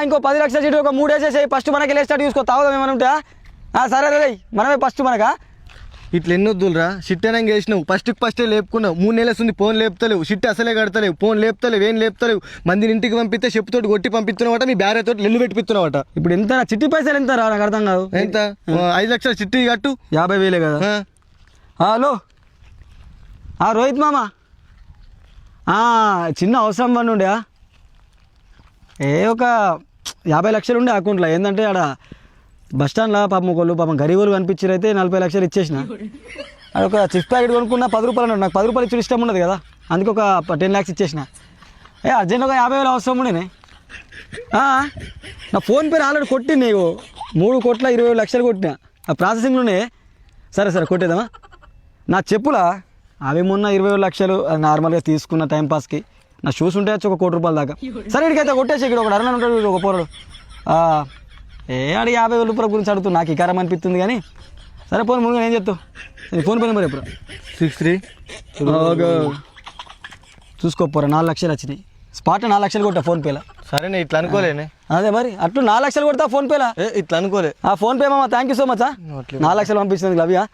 ఇంకో 10 లక్షల చీటీ ఒక 3 వేసేసి ఫస్ట్ మనకి వెళ్ళే స్టార్ట్ చూసుకో. తాగుదాం ఏమైనా ఉంటా? సరే రే, మనమే ఫస్ట్ మనకా ఇట్లా ఎన్నొద్దురా. షిట్ అయినా వేసినావు, ఫస్టే లేపుకున్నావు. 3 నెలలు వస్తుంది ఫోన్ లేపుతలేవు, షిట్ అసలే కడతలేవు, ఫోన్ లేపుతలేవు, ఏం లేపుతలేవు. మందిని ఇంటికి పంపిస్తే చెప్పుతోటి కొట్టి పంపిస్తున్నావట, మీ బ్యారేతో లెల్లు పెట్టిస్తున్నావట. ఇప్పుడు ఎంత చిట్టి పైసలు ఎంత రా? నాకు అర్థం కాదు. ఎంత? 5 లక్షల చిట్టి కట్టు. 50,000 కదా. హలో రోహిత్ మామ, చిన్న అవసరం పని ఉండే ఒక 50 లక్షలు ఉండే అకౌంట్లో. ఏంటంటే ఆడ బస్ స్టాండ్లో పాపం గరీబులు కనిపించారు. అయితే 40 లక్షలు ఇచ్చేసిన. అదొక చిప్స్ ప్యాకెట్ కొనుక్కున్నా 10 రూపాయలు అన్నాడు. నాకు 10 రూపాయలు ఇచ్చిన ఇష్టం ఉండదు కదా, అందుకే ఒక 10 lakhs ఇచ్చేసిన. అర్జెంట్ ఒక 50,000 అవసరం ఉండే. నా ఫోన్పే ఆల్రెడీ కొట్టి నీకు 3,20,00,000 కొట్టిన. ఆ ప్రాసెసింగ్లోనే. సరే కొట్టేద్దామా? నా చెప్పులా అవి మొన్న 20 లక్షలు నార్మల్గా తీసుకున్న టైంపాస్కి. నా షూస్ ఉంటే వచ్చి 1 కోటి రూపాయల దాకా. సరే ఇక్కడైతే కొట్టేసి. ఇక్కడ ఒక అరణ ఉంటాడు, ఒక పోరాడు. ఆడి 50,000 రూపాయల గురించి అడుగుతూ నాకు ఇకారం అనిపిస్తుంది కానీ. సరే ఫోన్ ముందుగా ఏం చెప్తావు? ఫోన్ పే నెంబర్ ఎప్పుడు? 63 చూసుకోపోరా. 4 లక్షలు వచ్చినాయి. స్పాట్ 4 లక్షలు కొట్టా ఫోన్పేలో. సరే నేను ఇట్లా అనుకోలేనే. అదే మరి అట్లు 4 లక్షలు కొడతా ఫోన్పేలా. ఇట్లా అనుకోలే. ఫోన్పే మామ, థ్యాంక్ యూ సో మచ్. 4 లక్షలు పంపించినందుకు లవ్యా.